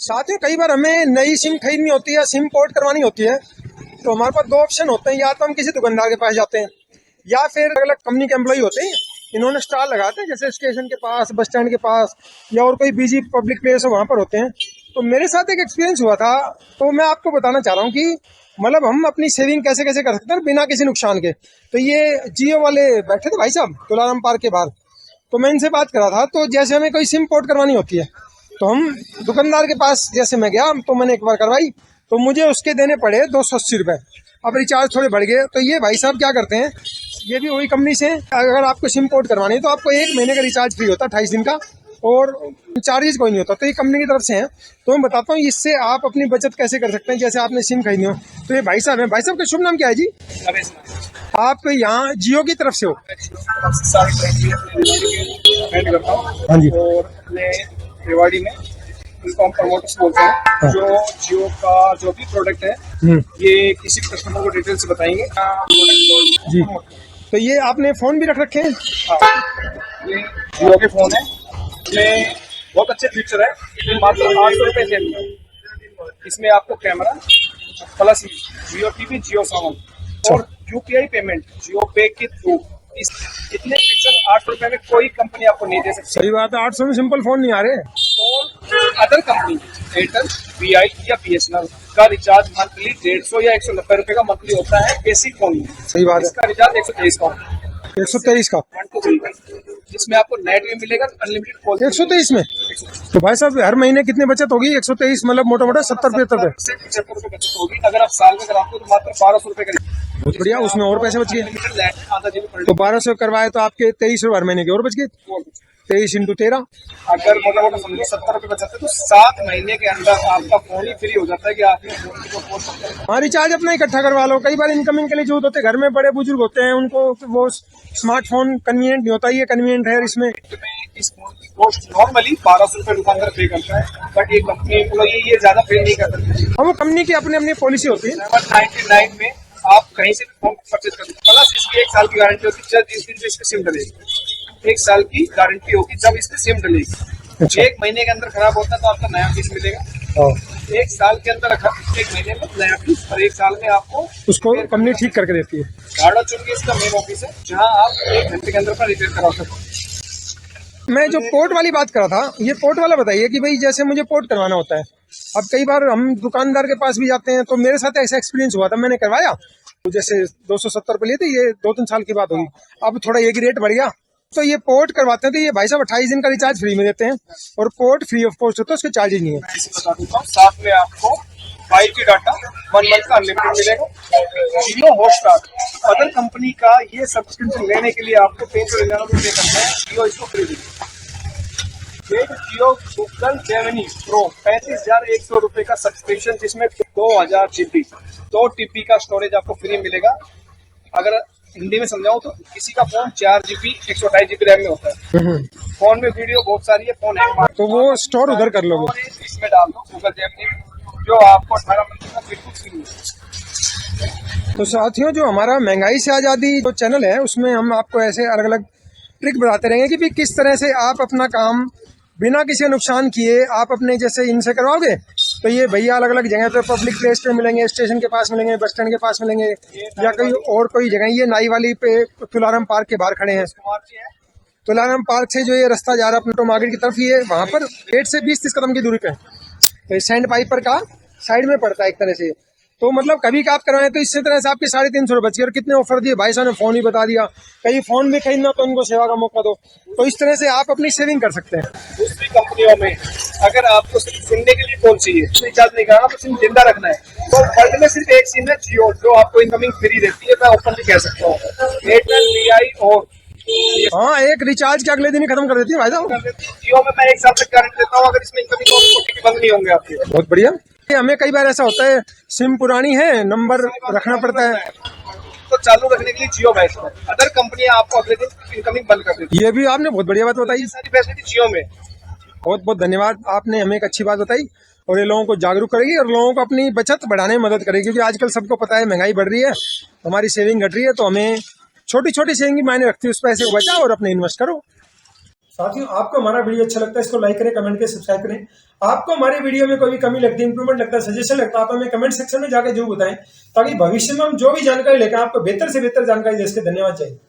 साथियों कई बार हमें नई सिम खरीदनी होती है, सिम पोर्ट करवानी होती है, तो हमारे पास दो ऑप्शन होते हैं। या तो हम किसी दुकानदार के पास जाते हैं या फिर अलग अलग कंपनी के एम्प्लॉय होते हैं, इन्होंने स्टॉल लगाते हैं जैसे स्टेशन के पास, बस स्टैंड के पास या और कोई बिजी पब्लिक प्लेस हो वहाँ पर होते हैं। तो मेरे साथ एक एक्सपीरियंस हुआ था, तो मैं आपको बताना चाह रहा हूँ कि मतलब हम अपनी सेविंग कैसे कैसे कर सकते हैं बिना किसी नुकसान के। तो ये जियो वाले बैठे थे भाई साहब तुलाराम पार्क के बाहर, तो मैं इनसे बात करा था। तो जैसे हमें कोई सिम पोर्ट करवानी होती है तो हम दुकानदार के पास जैसे मैं गया तो मैंने एक बार करवाई, तो मुझे उसके देने पड़े 280 रुपये। अब रिचार्ज थोड़े बढ़ गए। तो ये भाई साहब क्या करते हैं, ये भी वही कंपनी से, अगर आपको सिम पोर्ट करवानी है तो आपको 1 महीने का रिचार्ज फ्री होता है, 28 दिन का, और चार्जेस कोई नहीं होता। तो ये कंपनी की तरफ से है। तो मैं बताता हूँ इससे आप अपनी बचत कैसे कर सकते हैं। जैसे आपने सिम खरीदनी हो तो ये भाई साहब हैं। भाई साहब का शुभ नाम क्या है जी? आप यहाँ जियो की तरफ से हो? हाँ जी। और अपने रेवाड़ी में इनको हम प्रमोटर्स बोलते हैं। हाँ। जो जियो का जो भी प्रोडक्ट है ये किसी भी कस्टमर को डिटेल से बताएंगे जी। तो ये आपने फ़ोन भी रख रखे हैं? हाँ, ये जियो के फोन है, इसमें बहुत अच्छे फीचर है। ये मात्र 800 रुपये से इसमें आपको कैमरा प्लस जियो टीवी, जियो साउंड और यूपीआई पेमेंट जियो पे के थ्रू, इस इतने फीचर 800 रुपये में कोई कंपनी आपको नहीं दे सकती। सही बात है, 800 में सिंपल फ़ोन नहीं आ रहे। और अदर कंपनी एयरटेल, वीआई या बीएसएनएल का रिचार्ज मंथली 150 या 190 रुपए का मंथली होता है बेसिक फोन में। सही बात है। इसका रिचार्ज 123 का होता है, 123 का, 1 to 3 जिसमें आपको नेट भी मिलेगा, अनलिमिटेड कॉल। 123 में? तो भाई साहब हर महीने कितने बचत होगी? 123 मतलब मोटा मोटा 70-75 रुपये। 75 रुपए बचत होगी। अगर आप साल में कराते हो तो मात्र 1200 रुपए का। बहुत बढ़िया, उसमें और पैसे बच गए। अनलिमिटेड नेट आधा जीबी पर तो 1200 करवाए तो आपके 23 रुपये हर महीने के और बच गए। डे। 23 × 13। अगर मोटा मोटा समझो 70 रुपए बचत है तो 7 महीने के अंदर आपका फोन ही फ्री हो जाता है कि आपने फोन को फोन सकते हैं। हाँ, रिचार्ज अपना इकट्ठा करवा लो। कई बार इनकमिंग के लिए जरूरत होते हैं, घर में बड़े बुजुर्ग होते हैं, उनको वो स्मार्टफोन कन्वीनियंट नहीं होता। ये कन्वीनियंट है। इसमें इस फोन की कॉस्ट नॉर्मली 1200 रुपए दुकानदार पे करता है, बट ये कंपनी एम्प्लॉई ये ज्यादा पे नहीं कर सकती। हम वो कंपनी की अपनी अपनी पॉलिसी होती है। 799 में आप कहीं से भी फोन परचेज कर सकते हैं। प्लस इसकी 1 साल की गारंटी होती है, जिस दिन से इसकी सिम डलेगी 1 साल की गारंटी होगी जब इसकी सिम डलेगी। अच्छा। 1 महीने के अंदर खराब होता है तो आपका नया पीस मिलेगा। 1 साल के अंदर 1 महीने में नया पीस और 1 साल में आपको उसको कंपनी ठीक करके देती है। गाड़ा चुन के इसका मेन ऑफिस है जहाँ आप 1 घंटे के अंदर अपना रिपेयर करा सकते हैं। मैं जो पोर्ट वाली बात कर रहा था, ये पोर्ट वाला बताइए कि भाई जैसे मुझे पोर्ट करवाना होता है। अब कई बार हम दुकानदार के पास भी जाते हैं, तो मेरे साथ ऐसा एक्सपीरियंस हुआ था, मैंने करवाया तो जैसे 270 रुपये लिए थे। ये 2-3 साल की बात होगी, अब थोड़ा एक ही रेट बढ़ गया। तो ये पोर्ट करवाते हैं तो ये भाई साहब 28 दिन का रिचार्ज फ्री में देते हैं, और पोर्ट फ्री ऑफ कॉस्ट होता है, उसके चार्जेज नहीं है। मैं इसे बता देता हूँ, साथ में आपको 5G डाटा 1 मंथ का अनलिमिटेड मिलेगा। जियो हॉटस्टार अदर कंपनी का ये सब्सक्रिप्शन लेने के लिए आपको 399 रुपये पे करना है, जियो इसको फ्री देगा। एक जियो गूगल जेमिनी प्रो 35,100 रुपये का सब्सक्रिप्शन, जिसमें 2000 GB 2 TB का स्टोरेज आपको फ्री मिलेगा। अगर हिंदी में समझाऊं तो किसी का फोन 4 GB 128 GB रैम में होता है, फोन में वीडियो बहुत सारी है, फोन है तो वो स्टोर उधर कर लोगे। और इसमें डाल दो गूगल जेमिनी, जो आपको 18 महीने का बिल्कुल फ्री है। तो साथियों, जो हमारा महंगाई से आज़ादी जो चैनल है, उसमें हम आपको ऐसे अलग अलग ट्रिक बताते रहेंगे कि भी किस तरह से आप अपना काम बिना किसी नुकसान किए आप अपने जैसे इनसे करवाओगे। तो ये भैया अलग अलग जगह पे पब्लिक प्लेस पे मिलेंगे, स्टेशन के पास मिलेंगे, बस स्टैंड के पास मिलेंगे, या कहीं और कोई जगह। ये नाई वाली पे तुलाराम पार्क के बाहर खड़े हैं। तुलाराम पार्क से जो ये रास्ता जा रहा है अपने मार्केट की तरफ, ये वहाँ पर 8 से 20-30 कदम की दूरी पे तो सैंड पाइपर का साइड में पड़ता है एक तरह से। तो मतलब कभी का आप करवाएं तो इसी तरह से आपके 350 रुपये बच गए। और कितने ऑफर दिए भाई साहब ने, फ़ोन ही बता दिया। कहीं फ़ोन भी खरीदना तो उनको सेवा का मौका दो। तो इस तरह से आप अपनी सेविंग कर सकते हैं। दूसरी कंपनियों में अगर आपको सिर्फ सुनने के लिए कॉल चाहिए, रिचार्ज नहीं कराना, तो सिम जिंदा रखना है, तो वर्ल्ड में सिर्फ एक सिम है जियो, जो आपको इनकमिंग फ्री देती है। मैं ओपनली कह सकता हूँ, एयरटेल, वीआई और हाँ, एक रिचार्ज के अगले दिन ही खत्म कर देती है भाई साहब। जियो में मैं 1 साल तक गारंटी देता हूँ। अगर इसमें इनकमिंग OTP बंद नहीं होंगे आपके। बहुत बढ़िया। हमें कई बार ऐसा होता है, सिम पुरानी है, नंबर रखना पड़ता है, तो चालू रखने के लिए जियो बेस्ट है। अदर कंपनियां आपको अगले दिन इनकमिंग बंद कर देती है। ये भी आपने बहुत बढ़िया बात बताई। ये सारी फैसिलिटी जियो में। बहुत बहुत धन्यवाद, आपने हमें एक अच्छी बात बताई और ये लोगों को जागरूक करेगी और लोगों को अपनी बचत बढ़ाने में मदद करेगी। क्योंकि आजकल सबको पता है महंगाई बढ़ रही है, हमारी सेविंग घट रही है, तो हमें छोटी छोटी सेविंग की मायने रखती है। उस पैसे को बचाओ और अपने इन्वेस्ट करो। साथियों, आपको हमारा वीडियो अच्छा लगता है, इसको लाइक करें, कमेंट करें, सब्सक्राइब करें। आपको हमारे वीडियो में कोई भी कमी लगती है, इंप्रूवमेंट लगता है, सजेशन लगता है, आप हमें कमेंट सेक्शन में जाकर जरूर बताएं, ताकि भविष्य में हम जो भी जानकारी लेकर आपको बेहतर से बेहतर जानकारी दे सके। धन्यवाद। जय हिंद।